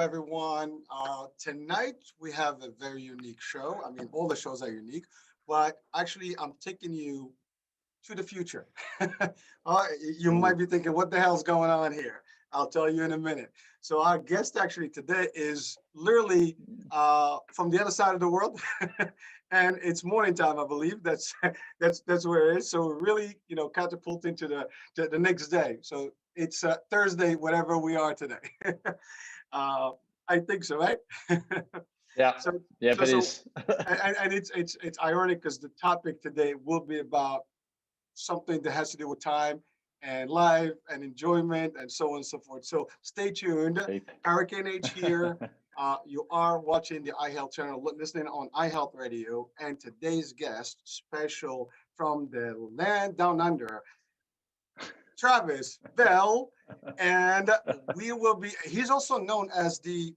everyone. Tonight we have a very unique show. I mean, all the shows are unique, but actually, I'm taking you to the future. You might Ooh. be thinking, what the hell's going on here? I'll tell you in a minute. So, our guest actually today is literally from the other side of the world, and it's morning time, I believe. That's where it is. So, we're really, catapulting to the next day. So, it's Thursday, whatever we are today. uh, I think so, right? Yeah. so, Yep, so, it so, is. and it's ironic because the topic today will be about something that has to do with time and life and enjoyment and so on and so forth. So stay tuned. Deep. Hurricane H here. You are watching the iHealth channel, listening on iHealth Radio, and today's guest, special from the land down under, Travis Bell, and we will be. He's also known as the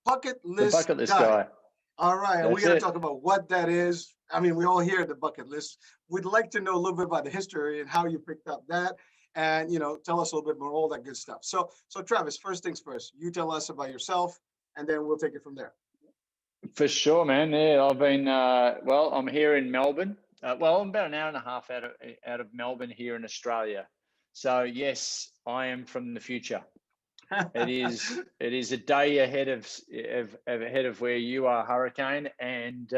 bucket The list bucket list guy. guy. All right, and we're That's going to it. talk about what that is. I mean, we all hear the bucket list. We'd like to know a little bit about the history and how you picked up that, and tell us a little bit more, all that good stuff. So Travis, first things first, you tell us about yourself, and then we'll take it from there. For sure, man. Yeah, I've been, I'm here in Melbourne. I'm about an hour and a half out of Melbourne here in Australia. So yes, I am from the future. It is a day ahead of where you are, Hurricane, and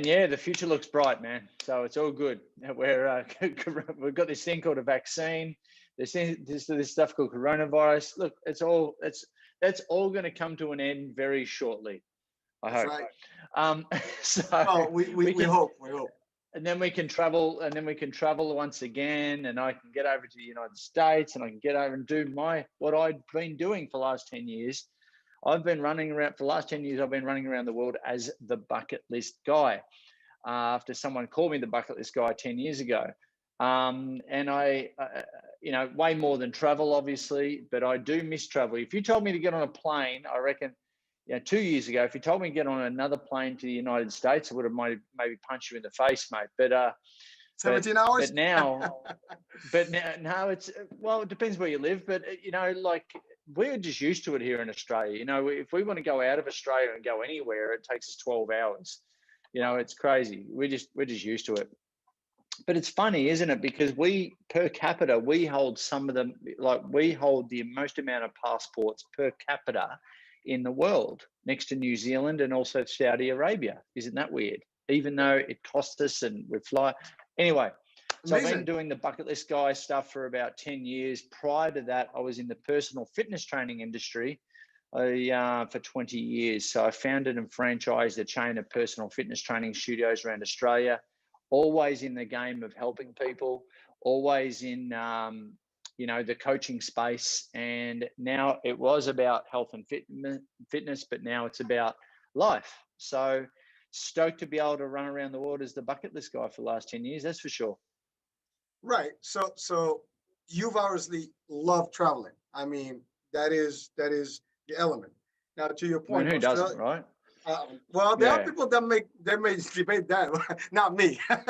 yeah, the future looks bright, man. So it's all good. We've got this thing called a vaccine. This stuff called coronavirus. Look, that's all going to come to an end very shortly, I That's hope. right. So Well, we, we we, we can, hope, we hope. and then we can travel, once again, and I can get over to the United States, and I can get over and do what I'd been doing for the last 10 years. I've been running around for the last 10 years. I've been running around the world as the bucket list guy. After someone called me the bucket list guy 10 years ago, and I, way more than travel, obviously, but I do miss travel. If you told me to get on a plane, I reckon, 2 years ago, if you told me to get on another plane to the United States, I would have maybe punched you in the face, mate. But 17 but hours? now, now it's, well, it depends where you live, but like we're just used to it here in Australia. If we want to go out of Australia and go anywhere, it takes us 12 hours. It's crazy. We're just used to it. But it's funny, isn't it? Because per capita, we hold we hold the most amount of passports per capita in the world, next to New Zealand and also Saudi Arabia. Isn't that weird? Even though it costs us and we fly. Anyway, so I've been Amazing. doing the bucket list guy stuff for about 10 years. Prior to that, I was in the personal fitness training industry for 20 years. So I founded and franchised a chain of personal fitness training studios around Australia, always in the game of helping people, always in, the coaching space. And now it was about health and fitness, but now it's about life. So stoked to be able to run around the world as the bucket list guy for the last 10 years, that's for sure. Right. So you've obviously loved traveling. I mean, that is the element. Now, to your I mean, point, who doesn't, Australia. right? Well, there are Yeah. people that may debate that, not me. I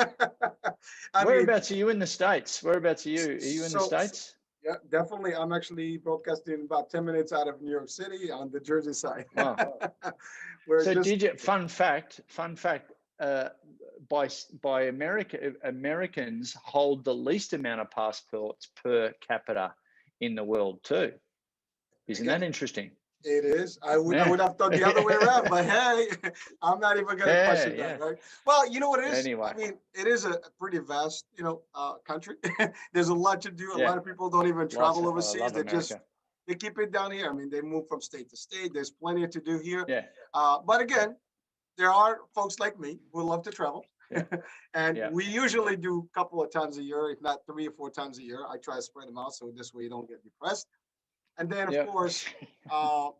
mean, Whereabouts are you in the States? Whereabouts are you? Are you in the so States? yeah, definitely. I'm actually broadcasting about 10 minutes out of New York City on the Jersey side. Wow. We're So just fun fact, uh, by Americans hold the least amount of passports per capita in the world too. Isn't that again. interesting? It is. I would Yeah. have thought the other way around, but hey, I'm not even going to Yeah, question that, yeah. right? Well, you know what it is? I Anyway, mean, it is a pretty vast, country. There's a lot to do. A yeah. lot of people don't even Lots travel of, I overseas. love America. They keep it down here. I mean, they move from state to state. There's plenty to do here. Yeah, But again, there are folks like me who love to travel. yeah, And yeah, we usually do a couple of times a year, if not 3 or 4 times a year. I try to spread them out so this way you don't get depressed. And then, of yeah. course, uh,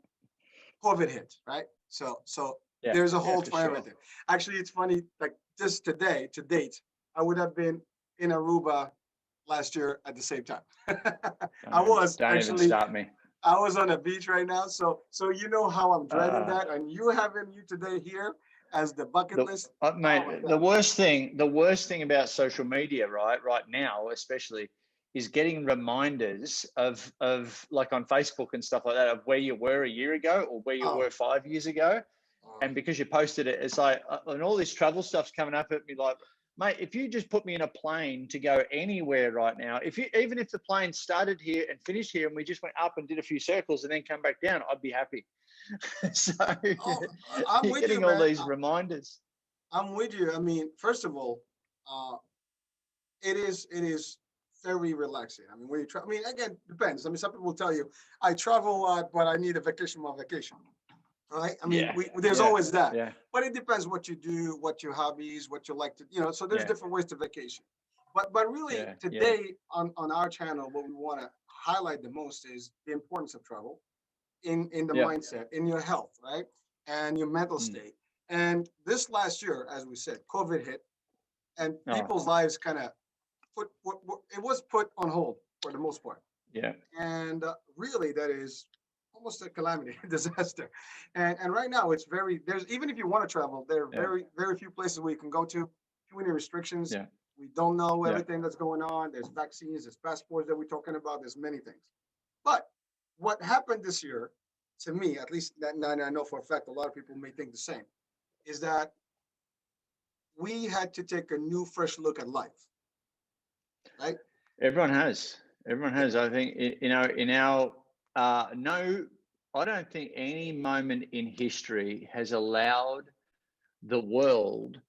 COVID hit, right? So Yeah, there's a yeah, hold for for sure. everything. Actually, it's funny, like this today, to date, I would have been in Aruba last year at the same time. I was Don't even actually, start me. I was on a beach right now. So you know how I'm dreading Uh, that. And you having you today here as the bucket the list. Oh my Mate, the God. worst thing about social media, right now, especially, is getting reminders of like on Facebook and stuff like that of where you were a year ago or where you Oh, were 5 years ago. And because you posted it, it's like, and all this travel stuff's coming up at me like, mate, if you just put me in a plane to go anywhere right now, even if the plane started here and finished here and we just went up and did a few circles and then come back down, I'd be happy. So oh, I'm you're with you, getting all man. these reminders. I'm with you. I mean, first of all, it is very relaxing. I mean, when you travel, I mean, again, depends. I mean, some people will tell you, I travel a lot, but I need a vacation on vacation. Right? I mean, Yeah, there's yeah, always that, yeah, but it depends what you do, what your hobbies, what you like to, so there's yeah, different ways to vacation. But really yeah, yeah, today on our channel, what we want to highlight the most is the importance of travel in the yeah. mindset, in your health, right? And your mental Mm. state. And this last year, as we said, COVID hit and Oh, people's lives kind of it was put on hold for the most part. yeah, And really that is almost a calamity, disaster. And right now it's there's, even if you want to travel, there are yeah, very few places where you can go to, too many restrictions. yeah, We don't know yeah. everything that's going on. There's vaccines, there's passports that we're talking about, there's many things. But what happened this year, to me at least, that and I know for a fact a lot of people may think the same, is that we had to take a new fresh look at life, right? Everyone has. Everyone Yeah. has. I think in our no, I don't think any moment in history has allowed the world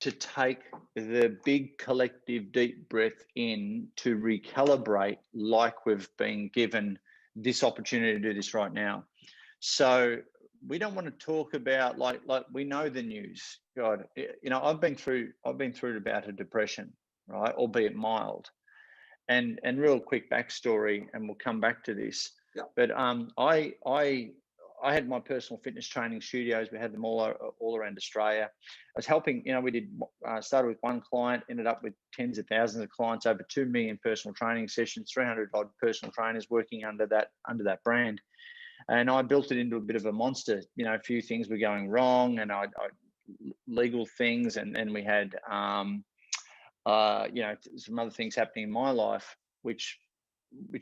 to take the big collective deep breath in to recalibrate like we've been given this opportunity to do this right now. So we don't want to talk about like we know the news. God, I've been through about a depression, right, albeit mild. And real quick backstory, and we'll come back to this. Yeah. But I had my personal fitness training studios. We had them all around Australia. I was helping. We did started with one client, ended up with tens of thousands of clients, over 2 million personal training sessions, 300 odd personal trainers working under that brand. And I built it into a bit of a monster. A few things were going wrong, and I legal things, and then we had some other things happening in my life, which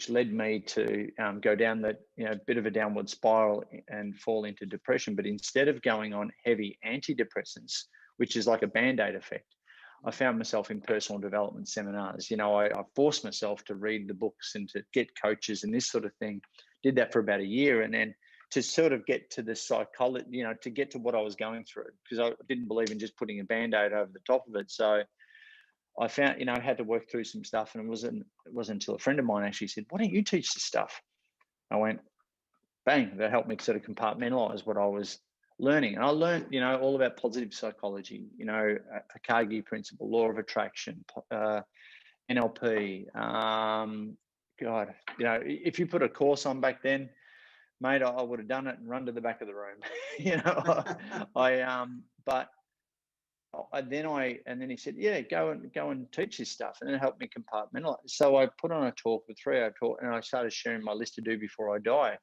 led me to go down that bit of a downward spiral and fall into depression. But instead of going on heavy antidepressants, which is like a band-aid effect, I found myself in personal development seminars. I forced myself to read the books and to get coaches and this sort of thing. Did that for about a year, and then to sort of get to the psychology, to get to what I was going through, because I didn't believe in just putting a band-aid over the top of it. So I found, I had to work through some stuff, and it wasn't until a friend of mine actually said, "Why don't you teach this stuff?" I went, bang, that helped me sort of compartmentalize what I was learning. And I learned, all about positive psychology, Akagi principle, law of attraction, NLP. God, if you put a course on back then, mate, I would have done it and run to the back of the room. But and then he said, "Yeah, go and teach this stuff," and it helped me compartmentalize. So I put on a talk for 3-hour talk, and I started sharing my list to do before I die.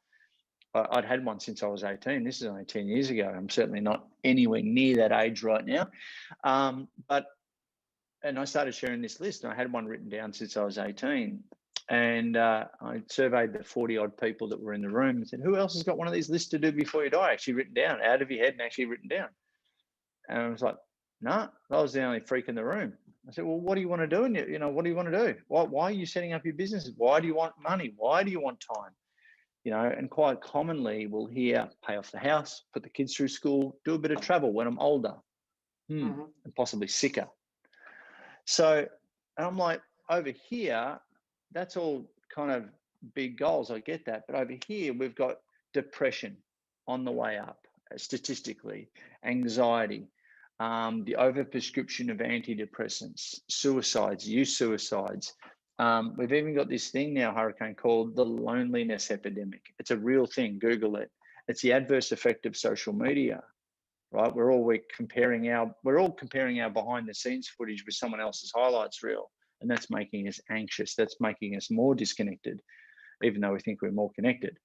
I'd had one since I was 18. This is only 10 years ago. I'm certainly not anywhere near that age right now. And I started sharing this list, and I had one written down since I was 18. And I surveyed the 40 odd people that were in the room and said, "Who else has got one of these lists to do before you die?" Actually written down, out of your head and actually written down. And I was like, "No, I was the only freak in the room." I said, "Well, what do you want to do? And what do you want to do? Why are you setting up your business? Why do you want money? Why do you want time?" And quite commonly we'll hear pay off the house, put the kids through school, do a bit of travel when I'm older, Mm-hmm. and possibly sicker. So, and I'm like, over here, that's all kind of big goals. I get that. But over here, we've got depression on the way up, statistically, anxiety, the overprescription of antidepressants, suicides, youth suicides. We've even got this thing now, Hurricane, called the loneliness epidemic. It's a real thing. Google it. It's the adverse effect of social media, right? We're all comparing our behind the scenes footage with someone else's highlights reel, and that's making us anxious. That's making us more disconnected, even though we think we're more connected.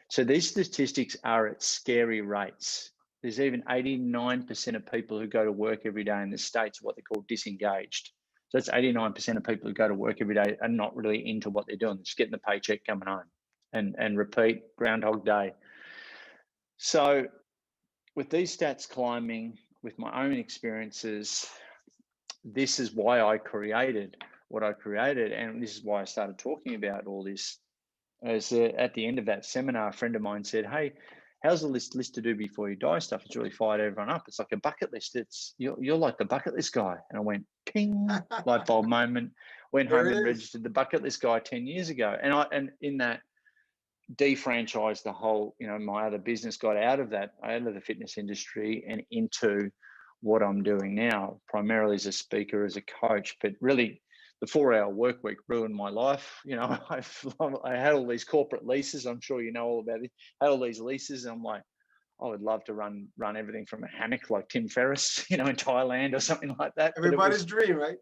So these statistics are at scary rates. There's even 89% of people who go to work every day in the States, what they call disengaged. So that's 89% of people who go to work every day are not really into what they're doing. They're just getting the paycheck coming home and repeat Groundhog Day. So with these stats climbing, with my own experiences, this is why I created what I created. And this is why I started talking about all this. As at the end of that seminar, a friend of mine said, "Hey, how's the list to do before you die stuff? It's really fired everyone up. It's like a bucket list. You're like the bucket list guy." And I went, ping, light bulb moment. Went home and registered the bucket list guy 10 years ago. And in that, defranchised the whole, my other business, got out of that, out of the fitness industry and into what I'm doing now, primarily as a speaker, as a coach. But really, the 4-hour work week ruined my life. I had all these corporate leases. I'm sure you know all about it. I had all these leases, and I'm like, I would love to run everything from a hammock like Tim Ferriss, in Thailand or something like that. Everybody's dream, right?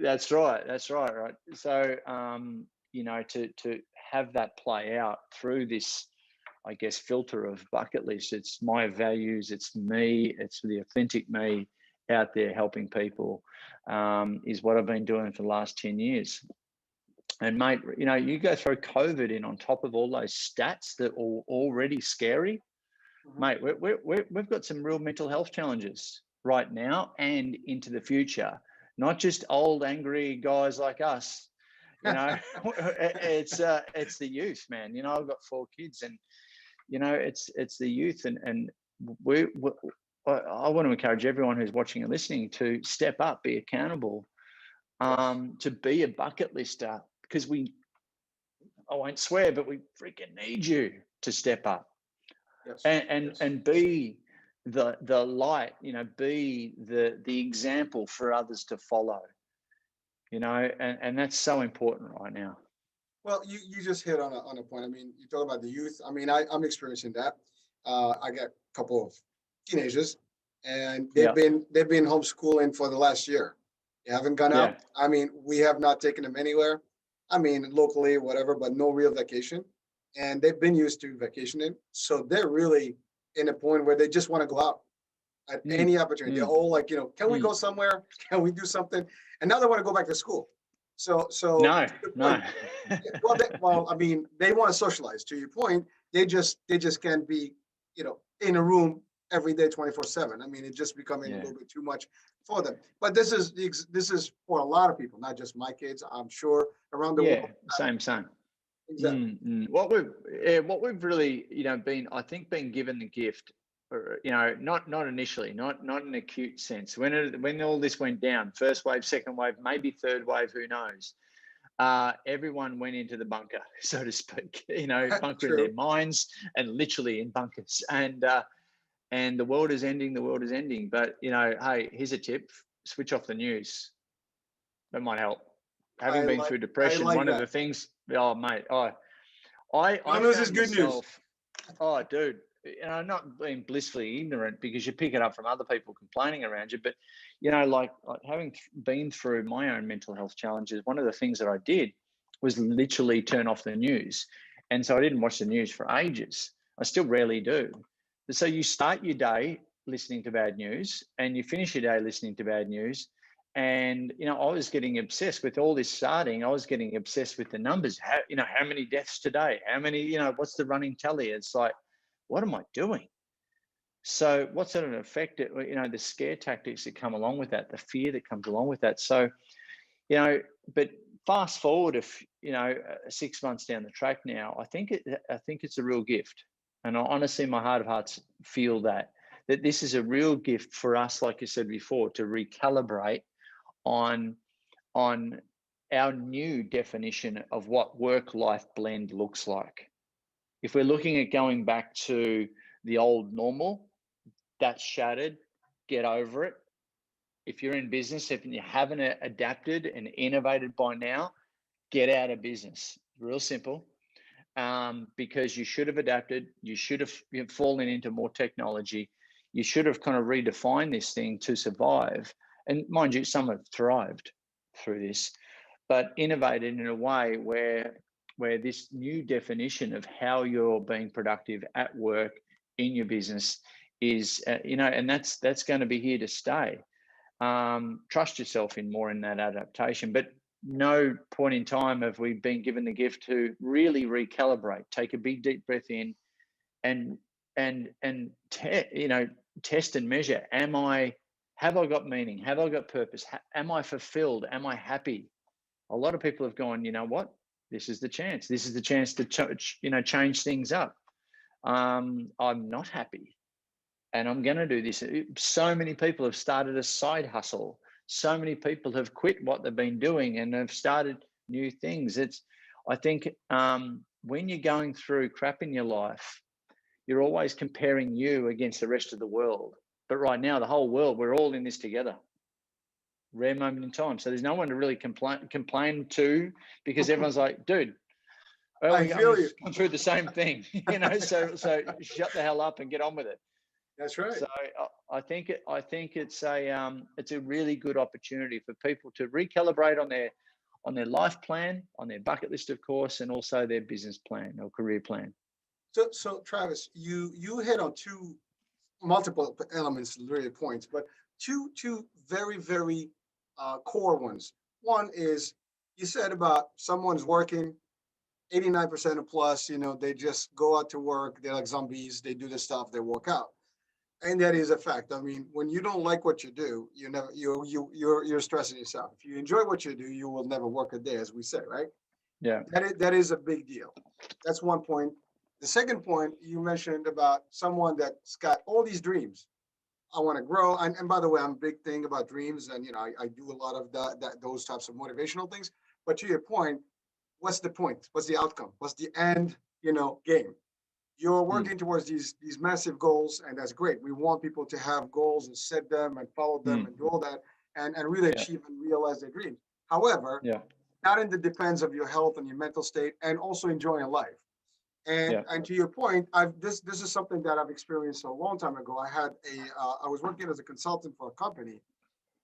That's right. Right. So, to have that play out through this, I guess, filter of bucket list, it's my values, it's me, it's the authentic me out there helping people, is what I've been doing for the last 10 years. And mate, you go through COVID in on top of all those stats that are already scary, mate, we've got some real mental health challenges right now and into the future, not just old, angry guys like us. It's the youth, man. I've got 4 kids, and it's the youth, and I want to encourage everyone who's watching and listening to step up, be accountable, to be a bucket lister, because I won't swear, but we freaking need you to step up. Yes. And be the light, be the example for others to follow. And that's so important right now. Well, you just hit on a point. I mean, you talk about the youth. I mean, I'm experiencing that. I got a couple of teenagers, and they've been homeschooling for the last year. They haven't gone out. I mean, we have not taken them anywhere. I mean, locally, whatever, but no real vacation. And they've been used to vacationing, so they're really in a point where they just want to go out at any opportunity. They're all like, can we go somewhere? Can we do something? And now they want to go back to school. So no. Well, I mean, they want to socialize. To your point, they just can't be, in a room every day, 24/7. I mean, it's just becoming a little bit too much for them. But this is for a lot of people, not just my kids. I'm sure around the world. Same. Exactly. What we've really, been given the gift, or, not initially, not in an acute sense. When all this went down, first wave, second wave, maybe third wave, who knows? Everyone went into the bunker, so to speak. Bunker in their minds, and literally in bunkers. And the world is ending. But hey, here's a tip: switch off the news. That might help. Having been through depression, one of the things. Oh, mate. I news is good news. Oh, dude. Not being blissfully ignorant, because you pick it up from other people complaining around you, but like having been through my own mental health challenges, one of the things that I did was literally turn off the news. And so I didn't watch the news for ages. I still rarely do. So you start your day listening to bad news, and you finish your day listening to bad news. And, I was getting obsessed with all this starting. I was getting obsessed with the numbers. How many deaths today? How many, what's the running tally? It's like, what am I doing? So what's that an effect? The scare tactics that come along with that, the fear that comes along with that. So, but fast forward, 6 months down the track now, I think it's a real gift. And I honestly, in my heart of hearts, feel that this is a real gift for us, like you said before, to recalibrate on our new definition of what work-life blend looks like. If we're looking at going back to the old normal, that's shattered. Get over it. If you're in business, if you haven't adapted and innovated by now, get out of business. Real simple. Because you should have adapted. You should have fallen into more technology. You should have kind of redefined this thing to survive. And mind you, some have thrived through this, but innovated in a way where this new definition of how you're being productive at work in your business is, and that's going to be here to stay. Trust yourself in more in that adaptation. But no point in time have we been given the gift to really recalibrate, take a big deep breath in, and test and measure. Have I got meaning? Have I got purpose? Am I fulfilled? Am I happy? A lot of people have gone, you know what? This is the chance. This is the chance to change things up. I'm not happy, and I'm going to do this. So many people have started a side hustle. So many people have quit what they've been doing and have started new things. I think when you're going through crap in your life, you're always comparing you against the rest of the world. But right now, the whole world, we're all in this together. Rare moment in time. So there's no one to really complain to, because everyone's like, dude, I feel you. Gone through the same thing, so shut the hell up and get on with it. That's right. So I think it's a really good opportunity for people to recalibrate on their life plan, on their bucket list, of course, and also their business plan or career plan. So Travis, you hit on multiple elements, really points, but two very, very core ones. One is, you said about someone's working 89% or plus, they just go out to work, they're like zombies, they do the stuff, they work out. And that is a fact. I mean, when you don't like what you do, you're stressing yourself. If you enjoy what you do, you will never work a day, as we say, right? Yeah. That is a big deal. That's one point. The second point you mentioned about someone that's got all these dreams. I want to grow. And by the way, I'm a big thing about dreams. And, I do a lot of those types of motivational things. But to your point, what's the point? What's the outcome? What's the end, game? You're working towards these massive goals, and that's great. We want people to have goals and set them and follow them and do all that and really achieve and realize their dreams. However, not in the defense of your health and your mental state, and also enjoying life. And to your point, this is something that I've experienced a long time ago. I was working as a consultant for a company,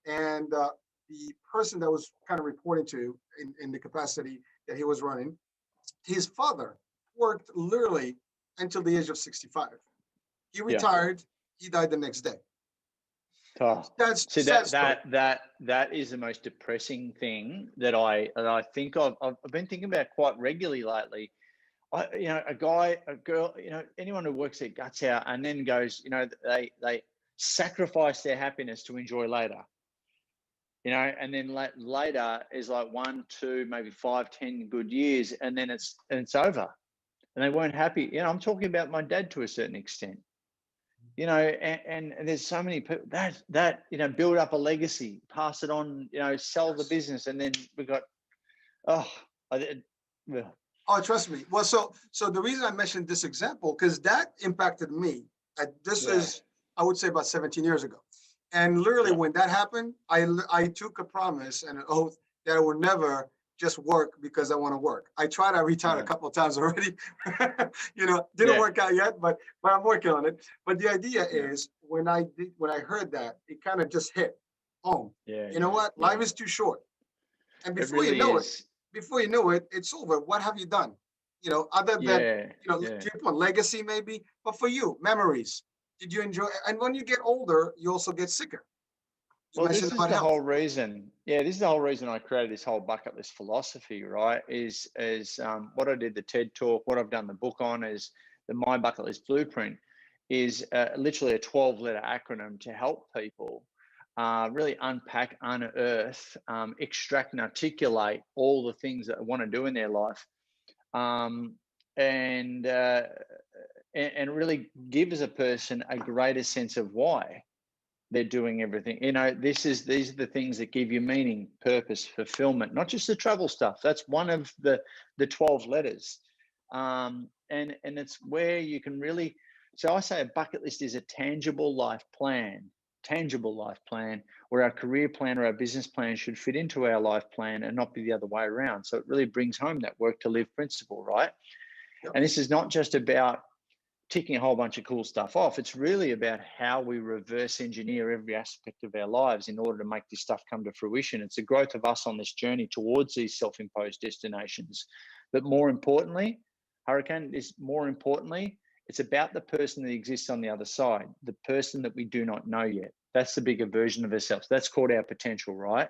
and the person that was kind of reporting to in the capacity that he was running, his father worked literally until the age of 65. He retired. He died the next day. That's that is the most depressing thing that I think I've been thinking about quite regularly lately. A guy, a girl, anyone who works their guts out and then goes, they sacrifice their happiness to enjoy later. And then later is like 1, 2, maybe 5, 10 good years, and then it's over. And they weren't happy. I'm talking about my dad to a certain extent. And there's so many people that build up a legacy, pass it on, sell the business, and then we got, trust me. Well, so the reason I mentioned this example, because that impacted me. This is, I would say, about 17 years ago. And literally when that happened, I took a promise and an oath that I would never just work because I want to work. I tried to retire a couple of times already. Didn't work out yet, but I'm working on it. But the idea is, when I heard that, it kind of just hit home. You know what? Life is too short. And before you know it, it's over. What have you done? Other than, to your point, legacy maybe, but for you, memories. Did you enjoy? And when you get older, you also get sicker. Well, this is the whole reason. Yeah, this is the whole reason I created this whole bucket list philosophy, right? Is what I did, the TED Talk, what I've done the book on, is the My Bucket List Blueprint, is literally a 12-letter acronym to help people really unpack, unearth, extract and articulate all the things that they want to do in their life, and really gives a person a greater sense of why they're doing everything. These are the things that give you meaning, purpose, fulfillment, not just the travel stuff. That's one of the 12 letters. And it's where you can really, so I say a bucket list is a tangible life plan, where our career plan or our business plan should fit into our life plan and not be the other way around. So it really brings home that work to live principle, right? Yep. And this is not just about ticking a whole bunch of cool stuff off. It's really about how we reverse engineer every aspect of our lives in order to make this stuff come to fruition. It's the growth of us on this journey towards these self-imposed destinations. But more importantly, it's about the person that exists on the other side, the person that we do not know yet. That's the bigger version of ourselves. That's called our potential, right?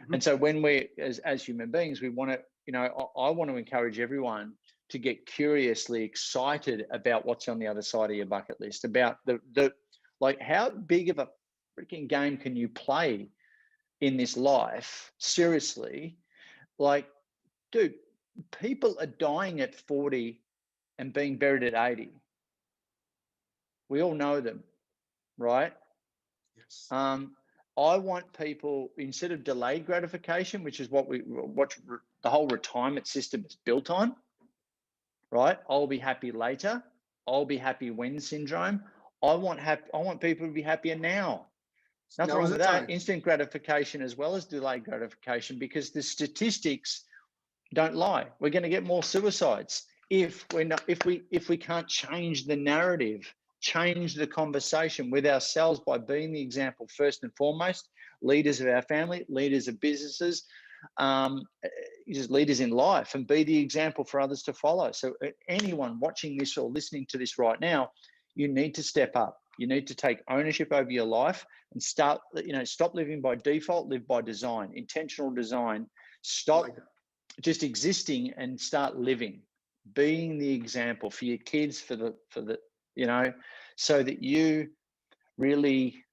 Mhm. And so when we, as human beings, we want to, I want to encourage everyone to get curiously excited about what's on the other side of your bucket list, about the like, how big of a freaking game can you play in this life? Seriously, like, dude, people are dying at 40 and being buried at 80. We all know them, right? Yes. I want people, instead of delayed gratification, which is what the whole retirement system is built on, right? I'll be happy later. I'll be happy when syndrome. I want people to be happier now. Nothing Now wrong is with the that. time. Instant gratification as well as delayed gratification, because the statistics don't lie. We're going to get more suicides if we can't change the narrative, change the conversation with ourselves by being the example first and foremost, leaders of our family, leaders of businesses, just leaders in life, and be the example for others to follow. So anyone watching this or listening to this right now, you need to step up. You need to take ownership over your life and stop living by default, live by design, intentional design. Stop Like that. just existing and start living, being the example for your kids, for the so that you really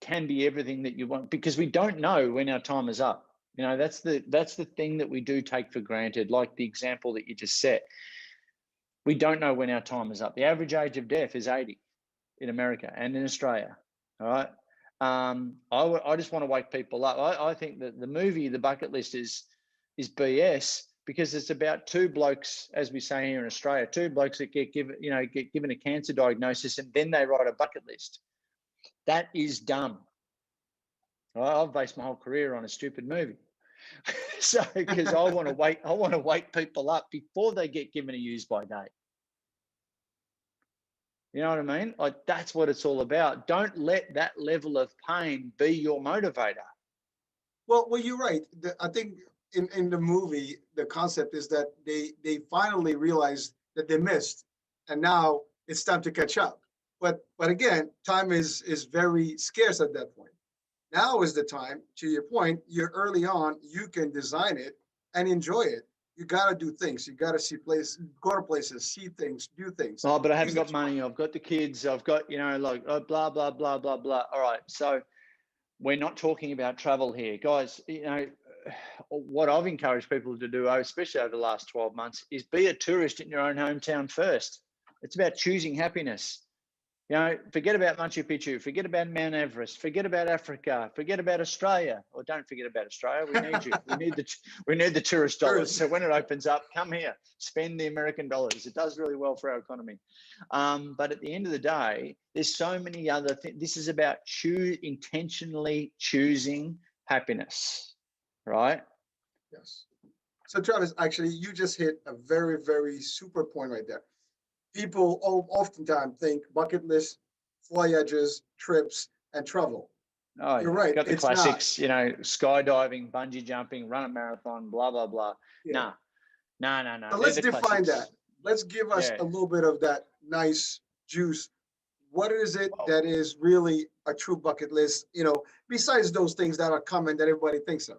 can be everything that you want, because we don't know when our time is up. That's the thing that we do take for granted, like the example that you just set. We don't know when our time is up. The average age of death is 80 in America and in Australia. All right. I just want to wake people up. I think that the movie The Bucket List is BS, because it's about two blokes, as we say here in Australia, two blokes that get given a cancer diagnosis and then they write a bucket list. That is dumb. I've based my whole career on a stupid movie. So, because I want to wake people up before they get given a use by date. You know what I mean? Like, that's what it's all about. Don't let that level of pain be your motivator. Well, you're right. I think in the movie, the concept is that they finally realized that they missed, and now it's time to catch up. But again, time is very scarce at that point. Now is the time. To your point, you're early on. You can design it and enjoy it. You got to do things. You got to go to places, see things, do things. Oh, but I Things haven't got that money. I've got the kids. I've got, blah, blah, blah, blah, blah. All right. So we're not talking about travel here, guys. What I've encouraged people to do, especially over the last 12 months, is be a tourist in your own hometown first. It's about choosing happiness. Forget about Machu Picchu, forget about Mount Everest, forget about Africa, forget about Australia, or don't forget about Australia. We need you. We need the tourist dollars. So when it opens up, come here, spend the American dollars. It does really well for our economy. But at the end of the day, there's so many other things. This is about intentionally choosing happiness, right? Yes. So Travis, actually, you just hit a very, very super point right there. People oftentimes think bucket list, voyages, trips, and travel. Oh, You're yeah. right. Got the It's not. classics, skydiving, bungee jumping, run a marathon, blah, blah, blah. Yeah. No. So They're let's the define classics. that. Let's give us Yeah. a little bit of that nice juice. What is it Well, that is really a true bucket list? Besides those things that are common that everybody thinks of.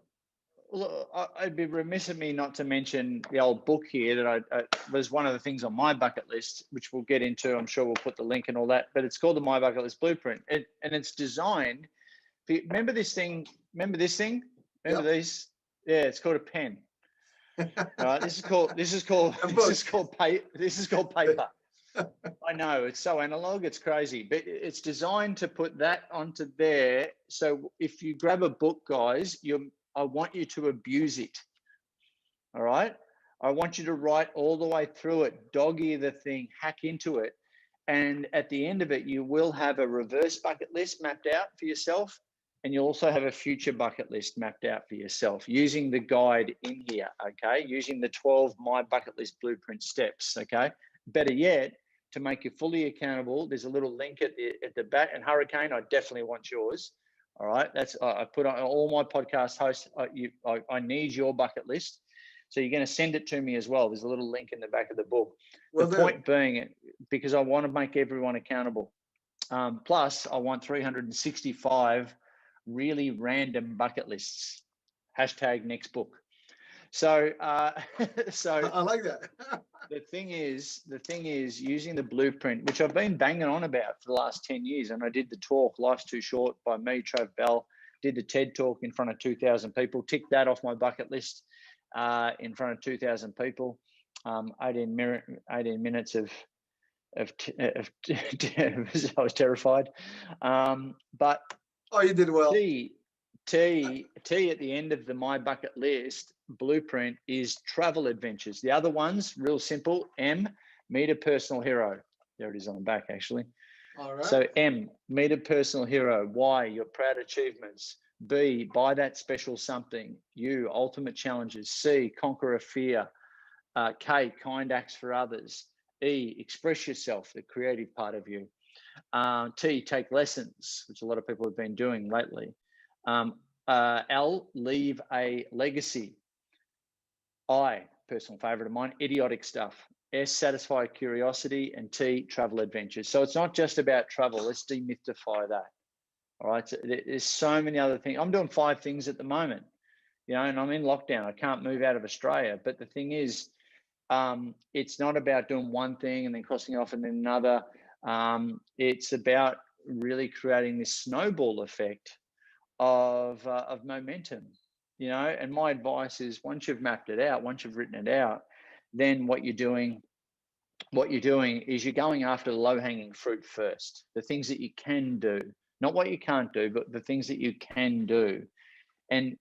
I'd be remiss of me not to mention the old book here that I was one of the things on my bucket list, which we'll get into. I'm sure we'll put the link and all that, but it's called the My Bucket List Blueprint. And it's designed. Remember this thing? Remember this thing? Remember Yep. these? Yeah, it's called a pen. Right. This is called paper. I know it's so analog, it's crazy, but it's designed to put that onto there. So if you grab a book, guys, I want you to abuse it. All right. I want you to write all the way through it, dog ear the thing, hack into it. And at the end of it, you will have a reverse bucket list mapped out for yourself. And you'll also have a future bucket list mapped out for yourself using the guide in here. Okay. Using the 12 My Bucket List Blueprint steps. Okay. Better yet, to make you fully accountable, there's a little link at the back. And Hurricane, I definitely want yours. All right. I put on all my podcast hosts. I need your bucket list. So you're going to send it to me as well. There's a little link in the back of the book. The point being, because I want to make everyone accountable. Plus, I want 365 really random bucket lists. Hashtag next book. So, so I like that. the thing is using the blueprint, which I've been banging on about for the last 10 years. And I did the talk, Life's Too Short by me, Trav Bell, did the TED talk in front of 2,000 people, ticked that off my bucket list in front of 2,000 people. 18 minutes of I was terrified. But Oh, you did well. T at the end of the My Bucket List blueprint is travel adventures. The other ones, real simple. M, meet a personal hero. There it is on the back, actually. All right. So M, meet a personal hero. Y, your proud achievements. B, buy that special something. U, ultimate challenges. C, conquer a fear. K, kind acts for others. E, express yourself, the creative part of you. T, take lessons, which a lot of people have been doing lately. L, leave a legacy. I, personal favorite of mine, idiotic stuff. S, satisfy curiosity. And T, travel adventures. So it's not just about travel. Let's demystify that. All right. So there's so many other things. I'm doing 5 things at the moment, and I'm in lockdown. I can't move out of Australia. But the thing is, it's not about doing one thing and then crossing off and then another. It's about really creating this snowball effect of momentum, and my advice is, once you've mapped it out, once you've written it out, then what you're doing is you're going after the low-hanging fruit first, the things that you can do, not what you can't do, but the things that you can do. And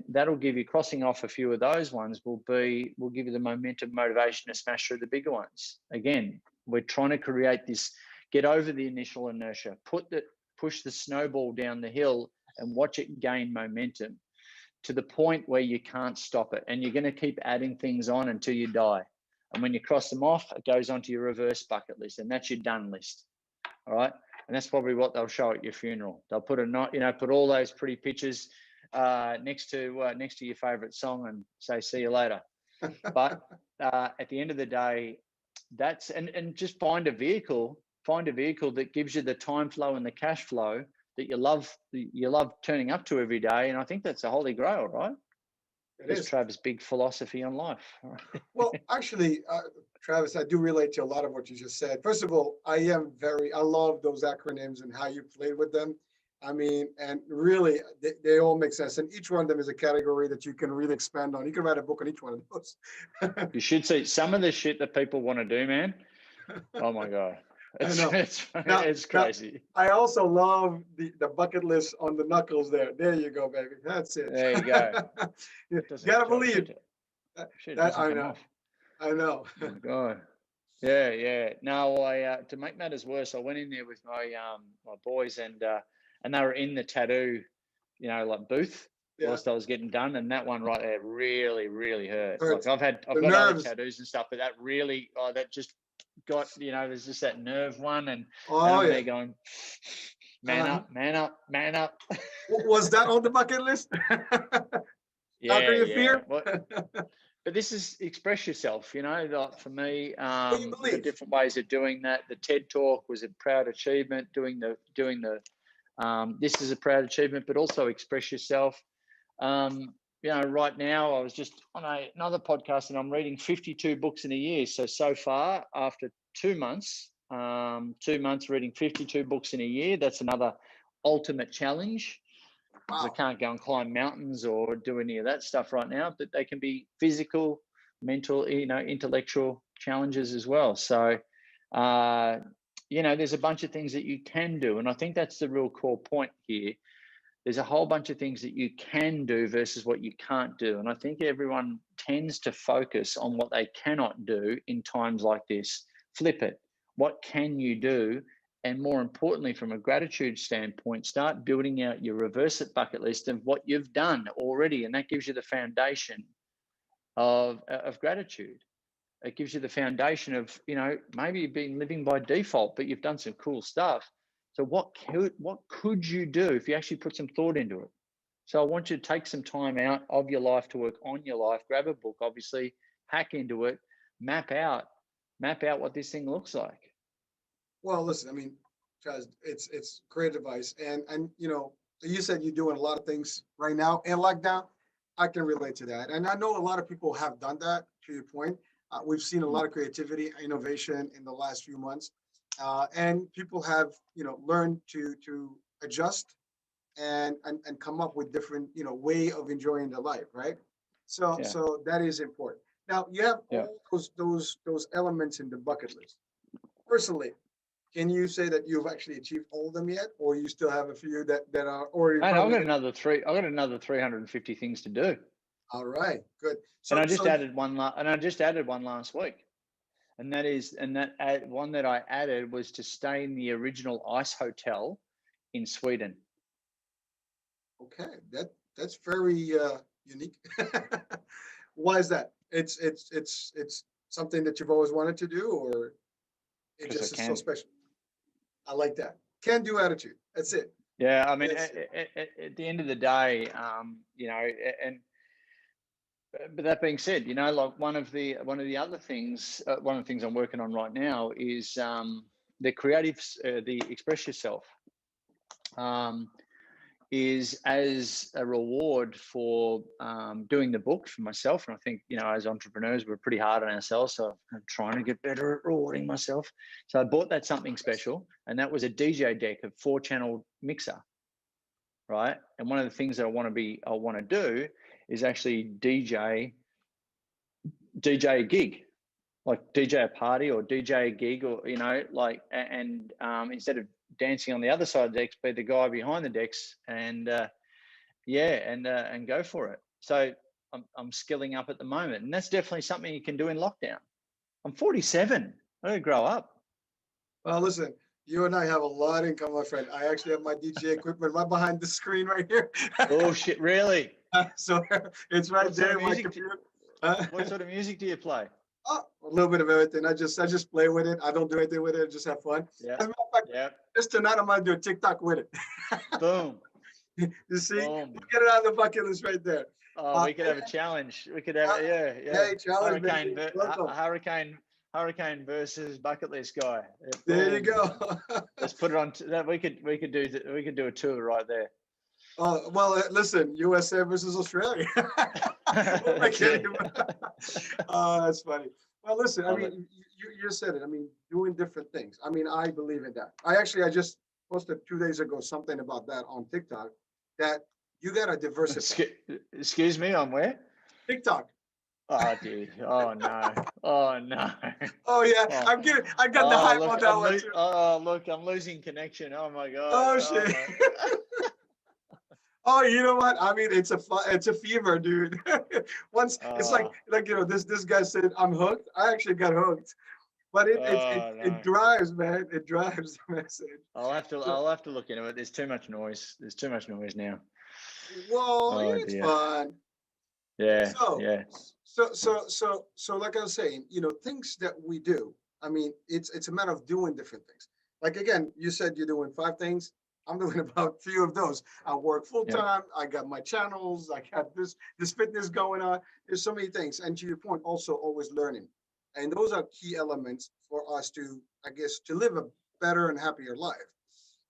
that'll give you, crossing off a few of those ones will give you the momentum, motivation to smash through the bigger ones. Again, we're trying to create this, get over the initial inertia, push the snowball down the hill and watch it gain momentum to the point where you can't stop it. And you're going to keep adding things on until you die. And when you cross them off, it goes onto your reverse bucket list, and that's your done list. All right. And that's probably what they'll show at your funeral. They'll put put all those pretty pictures next to your favorite song and say, see you later. But at the end of the day, that's, and just find a vehicle that gives you the time flow and the cash flow that you love turning up to every day. And I think that's a holy grail, right? It's Travis' big philosophy on life. Well, actually, Travis, I do relate to a lot of what you just said. First of all, I love those acronyms and how you played with them. I mean, and really, they all make sense. And each one of them is a category that you can really expand on. You can write a book on each one of those. You should see some of the shit that people want to do, man. Oh my God. It's crazy. Now, I also love the bucket list on the knuckles there. There you go, baby. That's it. There you go. You gotta believe. I know. Oh my God. Yeah. No, to make matters worse, I went in there with my boys and they were in the tattoo, like booth whilst I was getting done, and that one right there really, really hurt. Like I've got other tattoos and stuff, but that really, that just got, there's just that nerve one, and they're going, man up. Was that on the bucket list? Yeah. Conquer your fear? But this is express yourself, like for me, the different ways of doing that. The TED talk was a proud achievement. Doing the this is a proud achievement, but also express yourself. Right now I was just on another podcast and I'm reading 52 books in a year. So far, after 2 months, reading 52 books in a year, that's another ultimate challenge. Wow. I can't go and climb mountains or do any of that stuff right now, but they can be physical, mental, intellectual challenges as well. So, there's a bunch of things that you can do. And I think that's the real core point here. There's a whole bunch of things that you can do versus what you can't do. And I think everyone tends to focus on what they cannot do in times like this. Flip it. What can you do? And more importantly, from a gratitude standpoint, start building out your reverse it bucket list of what you've done already. And that gives you the foundation of gratitude. It gives you the foundation of, maybe you've been living by default, but you've done some cool stuff. So what could you do if you actually put some thought into it? So I want you to take some time out of your life to work on your life, grab a book, obviously, hack into it, map out what this thing looks like. Well, listen, I mean, Because it's great advice. And you know, you said you're doing a lot of things right now in lockdown. I can relate to that. And I know a lot of people have done that, to your point. We've seen a Mm. lot of creativity, innovation in the last few months. And people have, you know, learned to adjust and come up with different, you know, way of enjoying their life, right? So Yeah, so that is important. Now you have yeah. all those elements in the bucket list. Personally, can you say that you've actually achieved all of them yet, or you still have a few that are, or you're And I've probably got gonna? another three. I've got another 350 things to do, All right, good. and So I just so added one. And I just added one last week, and one that I added was to stay in the original ice hotel in Sweden. okay, that's very unique. Why is that? It's something that you've always wanted to do, or it Because I just is so can. special. I like that. Can do attitude. That's it. Yeah, I mean, That's it. at the end of the day, you know, and but that being said, you know, like one of the other things, one of the things I'm working on right now is the creatives, the express yourself. Um, is as a reward for doing the book for myself. And I think, you know, as entrepreneurs, we're pretty hard on ourselves. So I'm trying to get better at rewarding myself. So I bought that something special, and that was a DJ deck, a 4-channel mixer, right? And one of the things that I want to do is actually DJ a gig, like DJ a party or DJ a gig, or, you know, like, and instead of dancing on the other side of the decks, be the guy behind the decks, and and go for it. So I'm skilling up at the moment, and that's definitely something you can do in lockdown. I'm 47. I gotta grow up. Well, listen, you and I have a lot in common, my friend. I actually have my DJ equipment right behind the screen right here. Oh shit! Really? So it's right What sort there of in my music? computer. What sort of music do you play? Oh, a little bit of everything. I just play with it. I don't do anything with it. I just have fun. Yeah, As a matter of fact, yeah. just tonight I'm gonna do a TikTok with it. Boom, You see, boom. we'll get it on the bucket list right there. Oh, Uh, we could have a challenge. We could have, uh, yeah. hey, challenge, Hurricane, baby. Welcome. hurricane versus bucket list guy. Yeah, There you boom. go. Let's put it on. That we could do a tour right there. Oh, well, listen, USA versus Australia. We'll make That's it. it. Oh, that's funny. Well, listen, I Love it. mean, you said it. I mean, doing different things. I mean, I believe in that. I just posted 2 days ago something about that on TikTok, that you got to diversify. Excuse me, I'm where? TikTok. Oh, dude. Oh, no. Oh, no. Oh, yeah. Oh, I'm getting, I got the hype on that one too. look, I'm losing connection. Oh, my God. Oh, Oh, shit. my. Oh, you know what? I mean, it's a fever, dude. Once it's Oh, you know, this guy said I'm hooked. I actually got hooked, but oh, it no. drives, man. It drives the message. So, I'll have to look into it. There's too much noise. There's too much noise now. well, Oh, it's dear. fun. Yeah, So, yeah. like I was saying, you know, things that we do. I mean, it's a matter of doing different things. Like again, you said you're doing 5 things. I'm doing about a few of those. I work full Yep. time. I got my channels. I got this fitness going on. There's so many things. And to your point, also always learning. And those are key elements for us to, I guess, to live a better and happier life.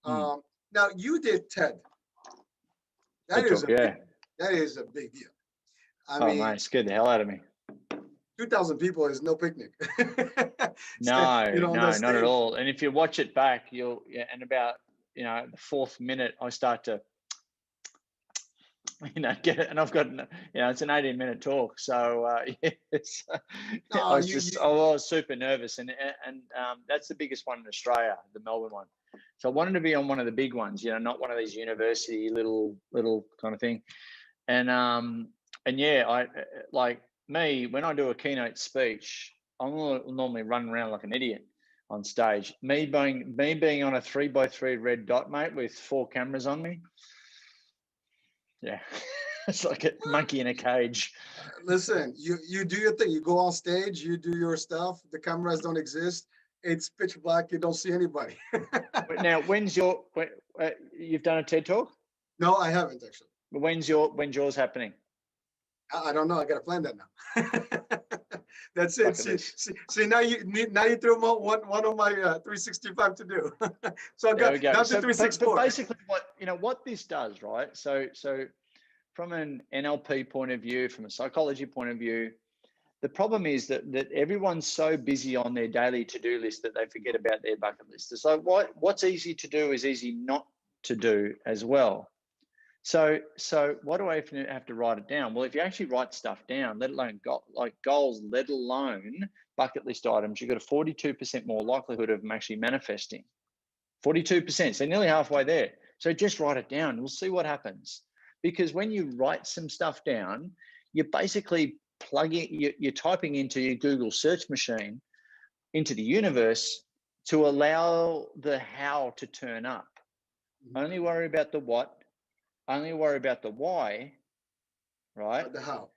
Hmm. Now you did TED. That Good is talk. a big, Yeah. that is a big deal. I Oh, mean, mate, scared the hell out of me. 2,000 people is no picnic. No, You know, on that no, not at stage. all. And if you watch it back, and about, the 4th minute, I start to, get it. And I've got, it's an 18-minute talk. So, No, I was super nervous. And that's the biggest one in Australia, the Melbourne one. So I wanted to be on one of the big ones, not one of these university little kind of thing. And yeah, I like me, when I do a keynote speech, I'm normally running around like an idiot on stage. Me being on a 3x3 red dot, mate, with 4 cameras on me. Yeah, it's like a monkey in a cage. listen, you do your thing. You go on stage, you do your stuff. The cameras don't exist. It's pitch black. You don't see anybody. But now, you've done a TED talk? No, I haven't actually. When's yours happening? I don't know. I got to plan that now. That's it. Bucket See, list. see, now you threw one of my 365 to do. So I've There we got go. down to So, but 364. basically, what this does, right? So from an NLP point of view, from a psychology point of view, the problem is that everyone's so busy on their daily to-do list that they forget about their bucket list. So what's easy to do is easy not to do as well. So why do I have to write it down? Well, if you actually write stuff down, let alone goals, let alone bucket list items, you've got a 42% more likelihood of them actually manifesting. 42%, so nearly halfway there. So just write it down. We'll see what happens. Because when you write some stuff down, you're basically you're typing into your Google search machine, into the universe, to allow the how to turn up. Only worry about the what, only worry about the why, right? The how.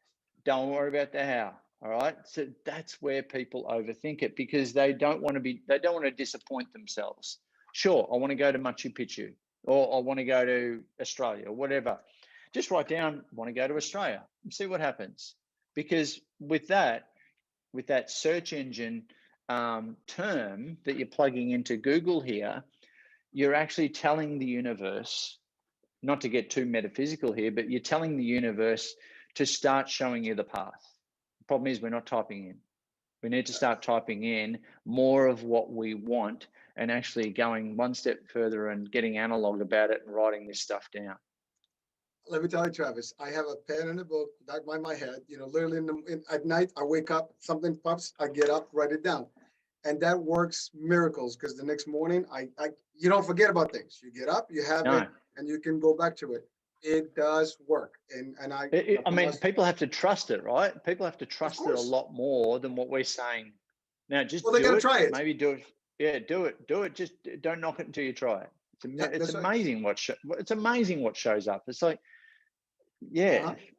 Don't worry about the how. All right. So that's where people overthink it, because they don't want to disappoint themselves. Sure, I want to go to Machu Picchu, or I want to go to Australia, or whatever. Just write down, want to go to Australia, and see what happens. Because with that search engine term that you're plugging into Google here, you're actually telling the universe, not to get too metaphysical here, but you're telling the universe to start showing you the path. The problem is we're not typing in. We need to start typing in more of what we want, and actually going one step further and getting analog about it and writing this stuff down. Let me tell you, Travis, I have a pen and a book back by my head. Literally at night, I wake up, something pops, I get up, write it down. And that works miracles, because the next morning, you don't forget about things. You get up, you have it, and you can go back to it. It does work. I mean, people have to trust it, right? People have to trust it a lot more than what we're saying. Now, just they gotta try it. Maybe do it. Yeah, do it. Just don't knock it until you try it. It's amazing it's amazing what shows up. It's like,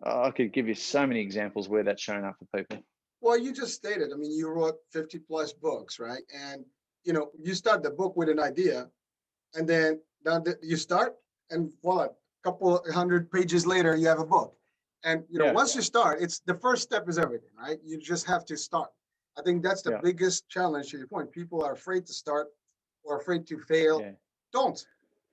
I could give you so many examples where that's shown up for people. Well, you just stated, I mean, you wrote 50 plus books, right? And, you start the book with an idea, and then you start, and voila, a couple 100 pages later, you have a book. And, once you start, it's the first step is everything, right? You just have to start. I think that's the biggest challenge, to your point. People are afraid to start or afraid to fail. Yeah. Don't.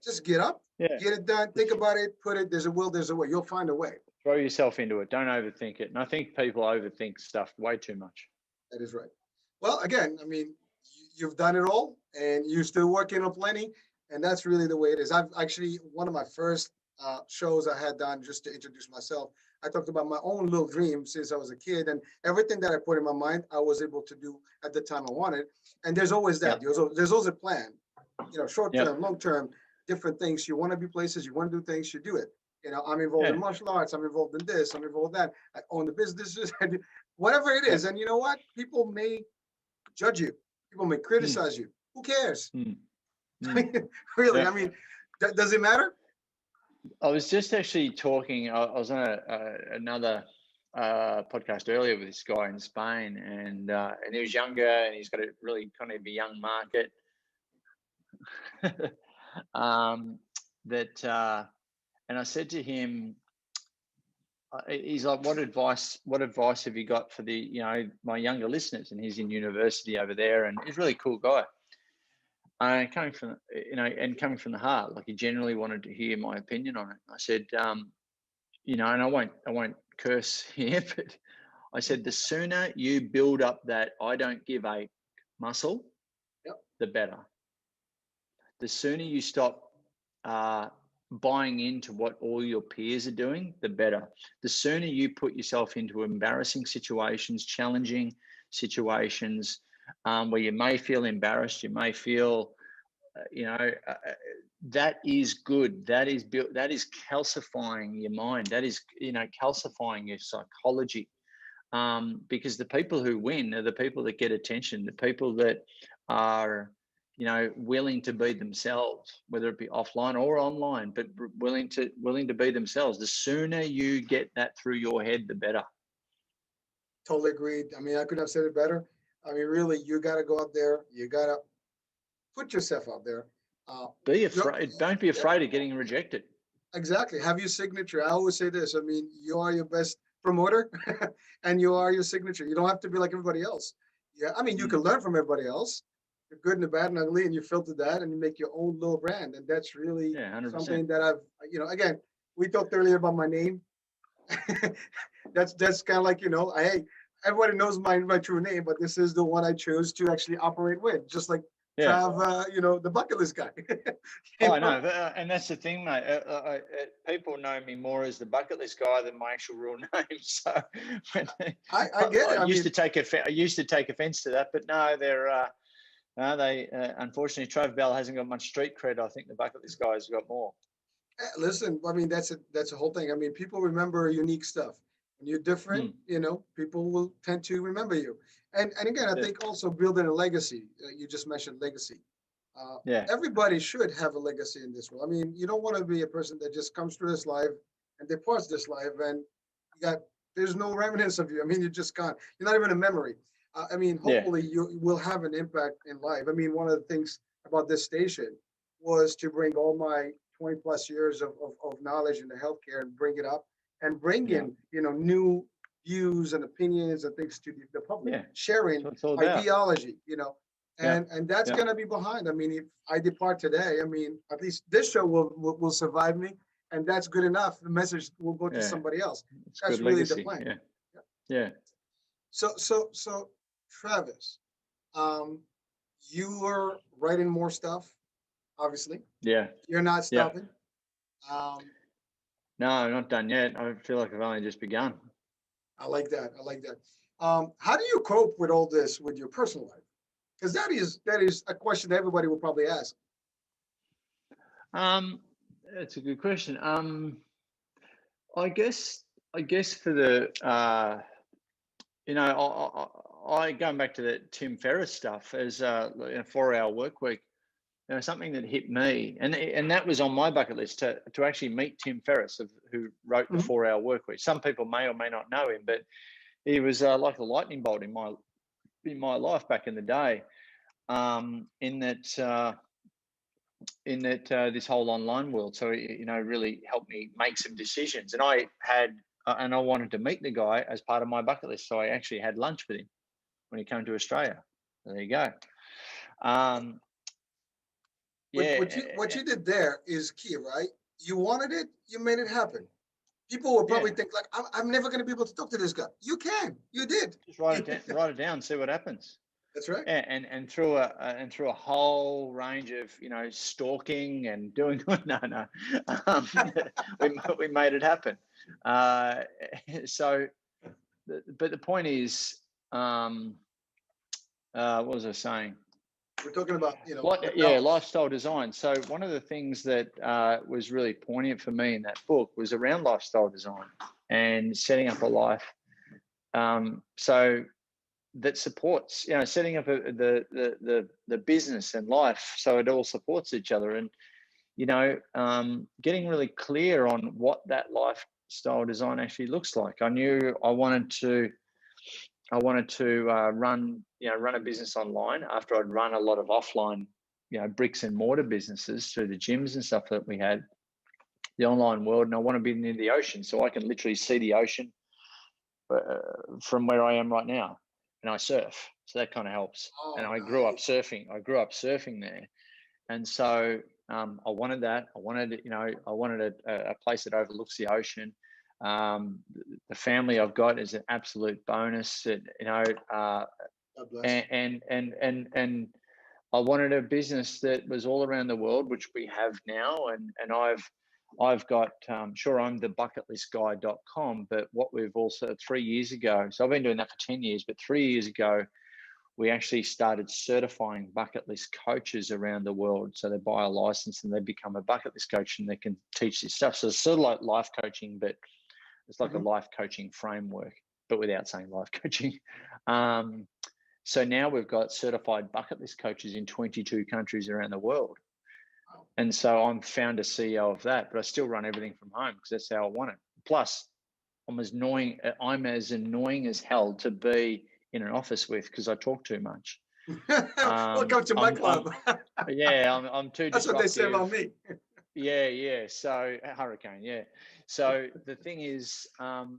Just get up, get it done, think about it, put it, there's a will, there's a way. You'll find a way. Throw yourself into it. Don't overthink it. And I think people overthink stuff way too much. That is right. Well, again, I mean, you've done it all, and you're still working on plenty. And that's really the way it is. I've actually, one of my first shows I had done, just to introduce myself, I talked about my own little dream since I was a kid, and everything that I put in my mind, I was able to do at the time I wanted. And there's always that. There's always a plan, short term, long term, different things. You want to be places, you want to do things, you do it. I'm involved in martial arts, I'm involved in this, I'm involved in that. I own the businesses, whatever it is. And you know what? People may judge you. People may criticize you. Who cares? Really? I mean, does it matter? I was just actually talking, I was on another podcast earlier with this guy in Spain, and he was younger, and he's got a really kind of a young market. And I said to him, he's like, what advice have you got for my younger listeners? And he's in university over there, and he's a really cool guy. Coming from the heart, like he generally wanted to hear my opinion on it. I said, and I won't curse here, but I said, the sooner you build up that I don't give a muscle, the better. The sooner you stop buying into what all your peers are doing, the better. The sooner you put yourself into embarrassing situations, challenging situations, where you may feel embarrassed, you may feel, that is good. That is calcifying your mind. That is, calcifying your psychology. Because the people who win are the people that get attention, the people that are, willing to be themselves, whether it be offline or online, but willing to be themselves. The sooner you get that through your head, the better. Totally agreed. I mean, I couldn't have said it better. I mean, really, you got to go out there. You got to put yourself out there. Be afraid. Don't be afraid of getting rejected. Exactly. Have your signature. I always say this. I mean, you are your best promoter and you are your signature. You don't have to be like everybody else. Yeah, I mean, you can learn from everybody else, the good and the bad and ugly, and you filter that and you make your own little brand. And that's really Yeah, 100%. something that I've, again, we talked earlier about my name. That's kind of like, hey, everybody knows my true name, but this is the one I chose to actually operate with, just like Yeah. Trav, the bucket list guy. Oh, I know, and that's the thing, mate. People know me more as the bucket list guy than my actual real name. So I get it. I used to take offense to that, but no, they unfortunately Trav Bell hasn't got much street cred. I think the bucket list guy's got more. Listen, I mean, that's a whole thing. I mean, people remember unique stuff. When you're different, people will tend to remember you. And again, I think also building a legacy. You just mentioned legacy. Yeah. Everybody should have a legacy in this world. I mean, you don't want to be a person that just comes through this life and departs this life and there's no remnants of you. I mean, you just can't. You're not even a memory. I mean, hopefully you will have an impact in life. I mean, one of the things about this station was to bring all my 20 plus years of knowledge in the healthcare and bring it up and bring in, new views and opinions and things to the public, sharing ideology, and that's going to be behind. I mean, if I depart today, I mean, at least this show will survive me, and that's good enough. The message will go to somebody else. That's really legacy. The plan. Yeah. So Travis, you are writing more stuff, obviously. Yeah. You're not stopping. No, I'm not done yet. I feel like I've only just begun. I like that. How do you cope with all this with your personal life? Because that is a question that everybody will probably ask. That's a good question. I guess for the I going back to the Tim Ferriss stuff as a 4-hour work week. Something that hit me, and that was on my bucket list to actually meet Tim Ferriss, who wrote the 4-hour work week. Some people may or may not know him, but he was like a lightning bolt in my life back in the day. In that this whole online world, so really helped me make some decisions. And I wanted to meet the guy as part of my bucket list, so I actually had lunch with him when he came to Australia. There you go. What you did there is key, right? You wanted it, you made it happen. People will probably think like, I'm never going to be able to talk to this guy. You can, you did. Just write it down, see what happens. That's right. And through a whole range of stalking and doing no, we made it happen. So, but the point is, what was I saying? We're talking about, lifestyle design. So one of the things that was really poignant for me in that book was around lifestyle design and setting up a life so that supports, setting up the business and life so it all supports each other, and getting really clear on what that lifestyle design actually looks like. I knew I wanted to run a business online after I'd run a lot of offline, bricks and mortar businesses through the gyms and stuff that we had, the online world. And I want to be near the ocean so I can literally see the ocean from where I am right now. And I surf, so that kind of helps. And I grew up surfing there. And so I wanted that. I wanted a place that overlooks the ocean. The family I've got is an absolute bonus. And I wanted a business that was all around the world, which we have now. And I've got, sure, I'm the bucketlistguy.com, but what we've also 3 years ago, so I've been doing that for 10 years, but 3 years ago, we actually started certifying bucket list coaches around the world. So they buy a license and they become a bucket list coach and they can teach this stuff. So it's sort of like life coaching, but it's like a life coaching framework, but without saying life coaching. So now we've got certified bucket list coaches in 22 countries around the world. And so I'm founder CEO of that, but I still run everything from home because that's how I want it. Plus, I'm as annoying as hell to be in an office with because I talk too much. Welcome to my club. I'm too disruptive. That's what they say about me. yeah. So a hurricane, yeah. So the thing is,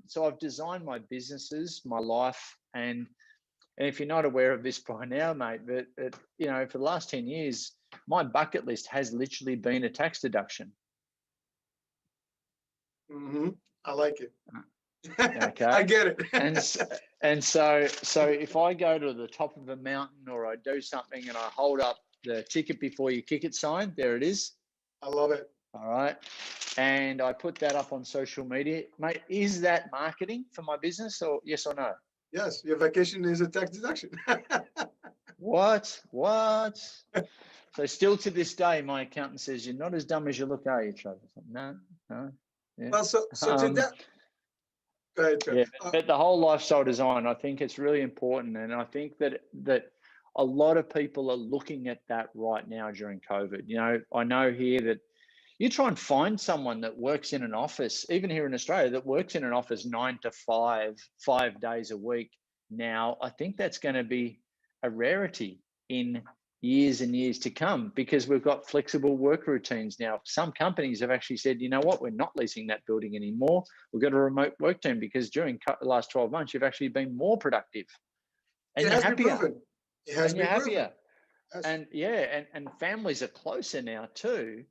so I've designed my businesses, my life, and if you're not aware of this by now, mate, but you know, for the last 10 years, my bucket list has literally been a tax deduction. Hmm. I like it. Okay. I get it. And so if I go to the top of a mountain or I do something and I hold up the ticket before you kick it sign, there it is. I love it. All right. And I put that up on social media. Mate, is that marketing for my business, or yes or no? Yes, your vacation is a tax deduction. What? So still to this day, my accountant says, you're not as dumb as you look, are you, Travis? No. Yeah. Well, so to that, go ahead, Trev. Yeah, but the whole lifestyle design, I think it's really important, and I think that a lot of people are looking at that right now during COVID. You know, I know here that you try and find someone that works in an office, even here in Australia, that works in an office 9 to 5, 5 days a week. Now, I think that's going to be a rarity in years and years to come, because we've got flexible work routines now. Some companies have actually said, you know what, we're not leasing that building anymore. We've got a remote work team, because during the last 12 months, you've actually been more productive and It you're has been happier. proven. It has And you're been proven. happier. Yes. And yeah, and families are closer now too,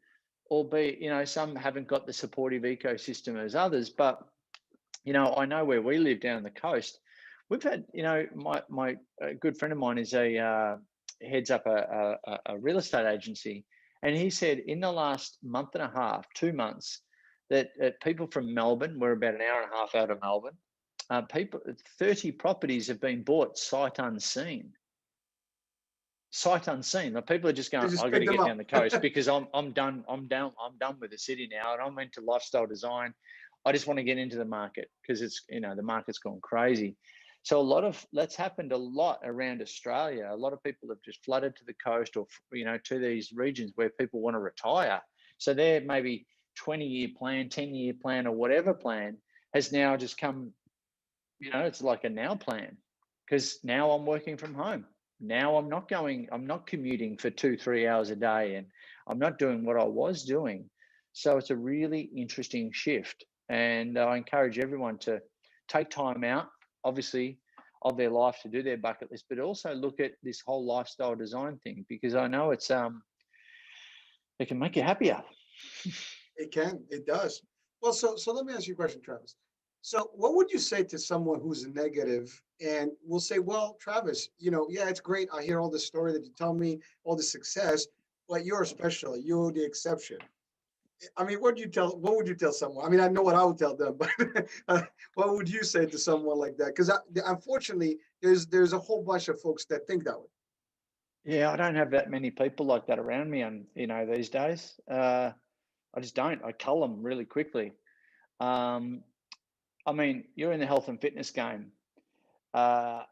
albeit, you know, some haven't got the supportive ecosystem as others. But, you know, I know where we live down on the coast, we've had, you know, my a good friend of mine is heads up a real estate agency, and he said in the last month and a half, 2 months, that people from Melbourne, we're about an hour and a half out of Melbourne, 30 properties have been bought sight unseen. Sight unseen. Like, people are just going, They just I got to pick them get up. down the coast because I'm done with the city now, and I'm into lifestyle design. I just want to get into the market because it's, you know, the market's gone crazy. So that's happened a lot around Australia. A lot of people have just flooded to the coast, or, you know, to these regions where people want to retire. So their maybe 20-year plan, 10-year plan, or whatever plan has now just come, you know, it's like a now plan, because now I'm working from home. Now I'm not commuting for 2-3 hours a day, and I'm not doing what I was doing. So it's a really interesting shift. And I encourage everyone to take time out, obviously, of their life to do their bucket list, but also look at this whole lifestyle design thing, because I know it can make you happier. It can. It does. Well, so let me ask you a question, Travis. So what would you say to someone who's negative and will say, well, Travis, yeah, it's great. I hear all the story that you tell me, all the success, but you're special. You're the exception. I mean, what would you tell someone? I mean, I know what I would tell them, but what would you say to someone like that? Because unfortunately, there's a whole bunch of folks that think that way. Yeah, I don't have that many people like that around me, and, you know, these days. I just don't. I cull them really quickly. I mean, you're in the health and fitness game now,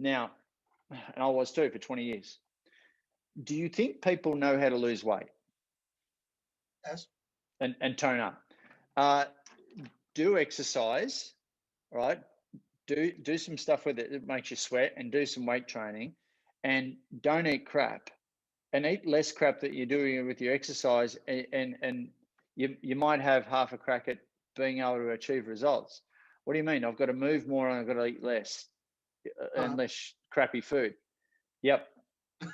and I was too for 20 years. Do you think people know how to lose weight? Yes. And tone up? Do exercise, right? Do some stuff with it that makes you sweat, and do some weight training, and don't eat crap, and eat less crap that you're doing with your exercise, and you might have half a crack at being able to achieve results. What do you mean? I've got to move more and I've got to eat less and less crappy food. Yep.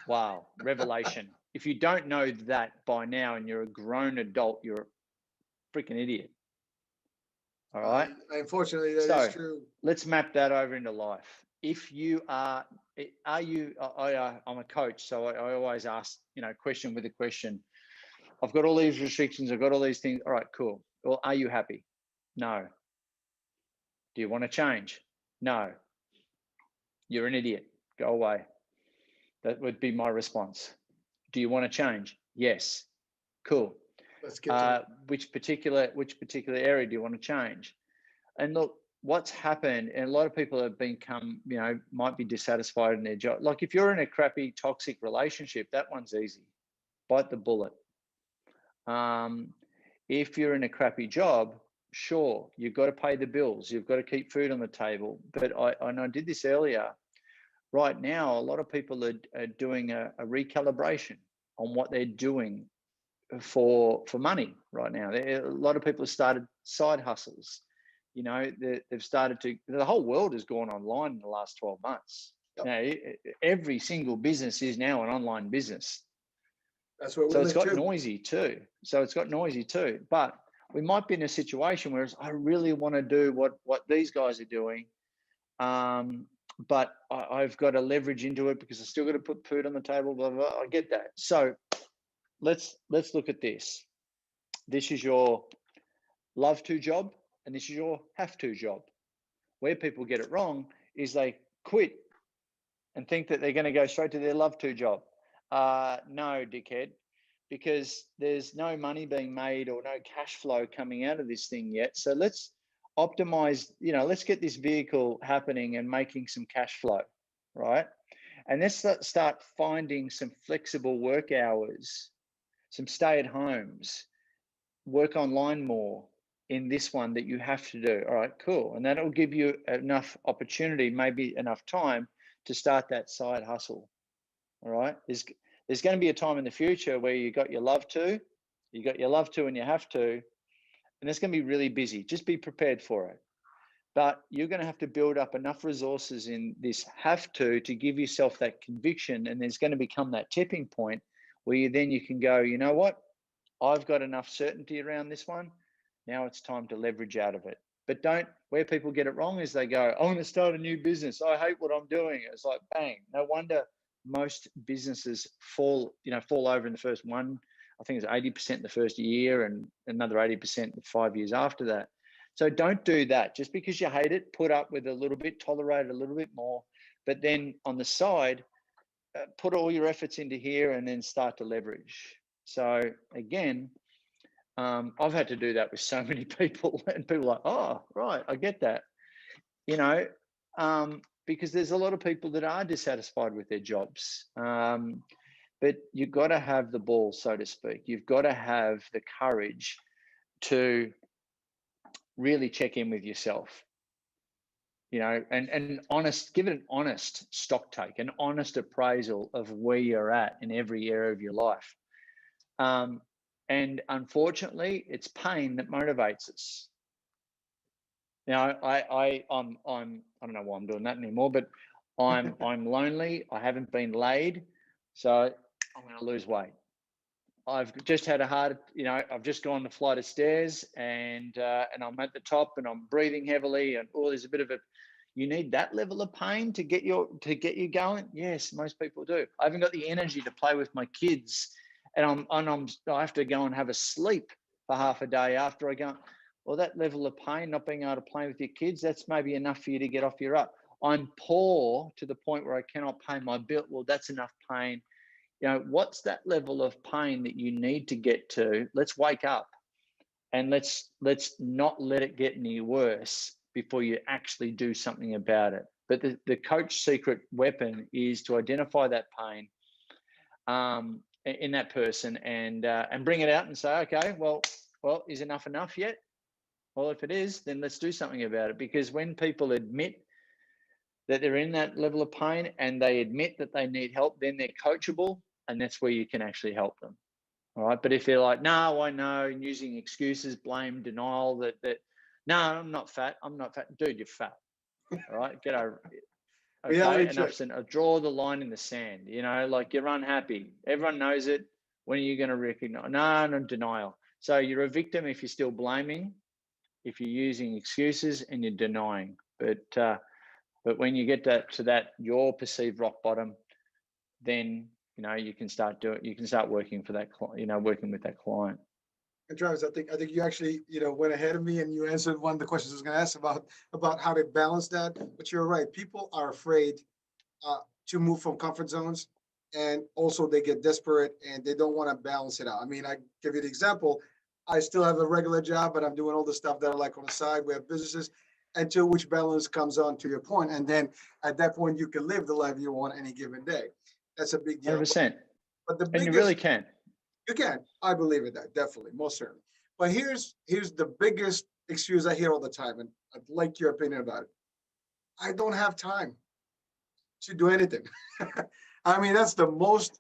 Wow. Revelation. If you don't know that by now and you're a grown adult, you're a freaking idiot. All right. Unfortunately, that is true. Let's map that over into life. If you I'm a coach, so I always ask, you know, question with a question. I've got all these restrictions. I've got all these things. All right, cool. Well, are you happy? No. Do you want to change? No. You're an idiot. Go away. That would be my response. Do you want to change? Yes. Cool. Let's get to which particular area do you want to change? And look, what's happened, and a lot of people have become, you know, might be dissatisfied in their job. Like, if you're in a crappy, toxic relationship, that one's easy. Bite the bullet. If you're in a crappy job, sure, you've got to pay the bills. You've got to keep food on the table. But I did this earlier. Right now, a lot of people are doing a recalibration on what they're doing for money right now. A lot of people have started side hustles. You know, they've started to. The whole world has gone online in the last 12 months. Yep. Now, every single business is now an online business. That's where we So it's live got too. noisy too. But we might be in a situation where I really want to do what these guys are doing, but I've got to leverage into it because I still got to put food on the table. Blah, blah, blah. I get that. So let's look at this. This is your love to job, and this is your have to job. Where people get it wrong is they quit and think that they're going to go straight to their love to job. No, dickhead, because there's no money being made or no cash flow coming out of this thing yet. So let's optimize, let's get this vehicle happening and making some cash flow, right? And let's start finding some flexible work hours, some stay at homes, work online more in this one that you have to do. All right, cool. And that'll give you enough opportunity, maybe enough time to start that side hustle. All right. There's going to be a time in the future where you got your love to and you have to, and it's going to be really busy. Just be prepared for it. But you're going to have to build up enough resources in this have to give yourself that conviction. And there's going to become that tipping point where you can go, you know what? I've got enough certainty around this one. Now it's time to leverage out of it. But where people get it wrong is they go, I want to start a new business. I hate what I'm doing. It's like, bang. No wonder most businesses fall over in the first one. I think it's 80% the first year and another 80% the 5 years after that. So don't do that. Just because you hate it, put up with a little bit, tolerate a little bit more. But then on the side, put all your efforts into here and then start to leverage. So again, I've had to do that with so many people, and people are like, oh, right, I get that. Because there's a lot of people that are dissatisfied with their jobs. But you've got to have the ball, so to speak. You've got to have the courage to really check in with yourself, and give it an honest stock take, an honest appraisal of where you're at in every area of your life. And unfortunately, it's pain that motivates us. Now, I don't know why I'm doing that anymore, but I'm lonely. I haven't been laid, so I'm going to lose weight. I've just had I've just gone the flight of stairs and I'm at the top and I'm breathing heavily and there's a bit of you need that level of pain to get you going. Yes, most people do. I haven't got the energy to play with my kids and I have to go and have a sleep for half a day after I go. Well, that level of pain, not being able to play with your kids, that's maybe enough for you to get off your up. I'm poor to the point where I cannot pay my bill. Well, that's enough pain. What's that level of pain that you need to get to? Let's wake up and let's not let it get any worse before you actually do something about it. But the coach secret weapon is to identify that pain in that person and bring it out and say, okay, well, is enough yet? Well, if it is, then let's do something about it. Because when people admit that they're in that level of pain and they admit that they need help, then they're coachable, and that's where you can actually help them. All right. But if they're like, no, I know, and using excuses, blame, denial, that no, I'm not fat. Dude, you're fat. All right. Get over it. Okay. Enough's enough. Draw the line in the sand. Like you're unhappy. Everyone knows it. When are you going to recognize? No, denial. So you're a victim if you're still blaming, if you're using excuses and you're denying. But when you get to that your perceived rock bottom, then you can start working for that working with that client. And Travis, I think you actually went ahead of me and you answered one of the questions I was going to ask about how to balance that. But you're right, people are afraid to move from comfort zones, and also they get desperate and they don't want to balance it out. I mean, I give you the example. I still have a regular job, but I'm doing all the stuff that I like on the side. We have businesses until which balance comes on, to your point. And then at that point, you can live the life you want any given day. That's a big deal. 100%. But the biggest, and you really can. You can. I believe in that, definitely, most certainly. But here's the biggest excuse I hear all the time, and I'd like your opinion about it. I don't have time to do anything. I mean, that's the most,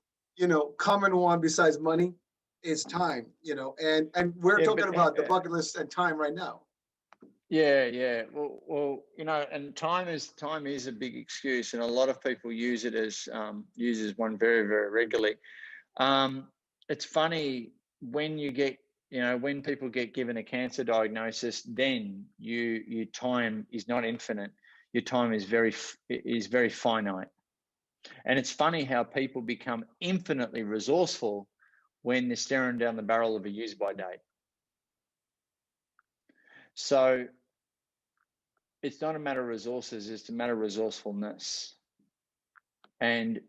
common one besides money. is time, and we're Yeah, talking but about the bucket list and time right now. yeah. Well, and time is a big excuse, and a lot of people use it as uses one very, very regularly. It's funny when you get, when people get given a cancer diagnosis, then your time is not infinite. Your time is very finite. And it's funny how people become infinitely resourceful when they're staring down the barrel of a use-by date. So it's not a matter of resources, it's a matter of resourcefulness. And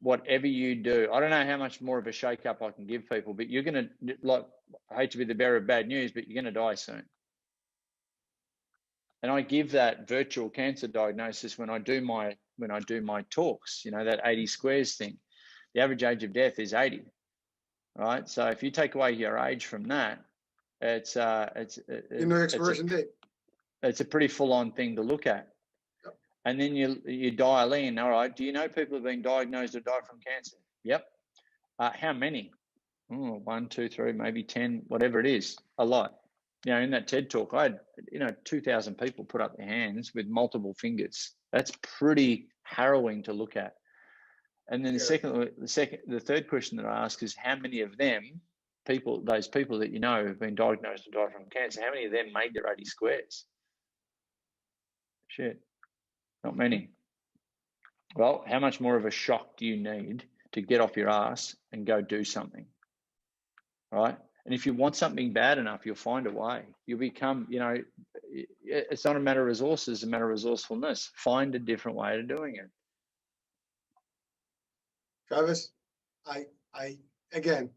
whatever you do, I don't know how much more of a shake-up I can give people, but you're going to, like, I hate to be the bearer of bad news, but you're going to die soon. And I give that virtual cancer diagnosis when I do my talks, that 80 squares thing. The average age of death is 80, right? So if you take away your age from that, it's Expiration date. It's a pretty full-on thing to look at. Yep. And then you dial in, all right, do you know people have been diagnosed or died from cancer? Yep. How many? 1, 2, 3, maybe 10, whatever it is, a lot. In that TED talk, I had, 2,000 people put up their hands with multiple fingers. That's pretty harrowing to look at. And then the third question that I ask is, how many of them, those people that have been diagnosed or died from cancer, how many of them made their 80 squares? Shit, not many. Well, how much more of a shock do you need to get off your ass and go do something, right? And if you want something bad enough, you'll find a way. You'll become, it's not a matter of resources, it's a matter of resourcefulness. Find a different way of doing it. Travis, again,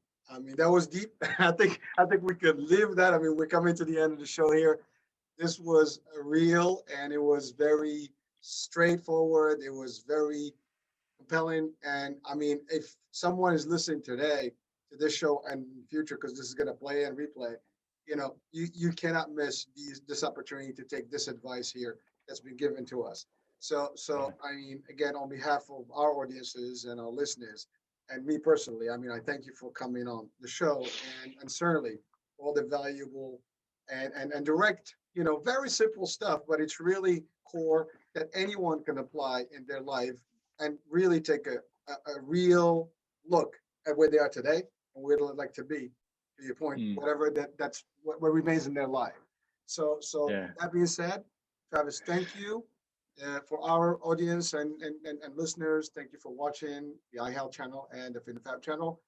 that was deep. I think we could live that. We're coming to the end of the show here. This was real, and it was very straightforward. It was very compelling. And if someone is listening today to this show and in the future, because this is going to play and replay, you cannot miss this opportunity to take this advice here that's been given to us. So again, on behalf of our audiences and our listeners, and me personally, I thank you for coming on the show, and certainly all the valuable and direct, very simple stuff, but it's really core that anyone can apply in their life and really take a real look at where they are today and where they'd like to be, to your point, whatever that's what remains in their life. So That being said, Travis, thank you. For our audience and listeners, thank you for watching the iHealth channel and the FinFab channel.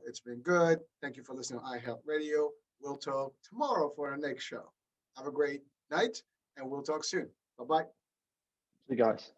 It's been good. Thank you for listening to iHealth Radio. We'll talk tomorrow for our next show. Have a great night, and we'll talk soon. Bye-bye. See you guys.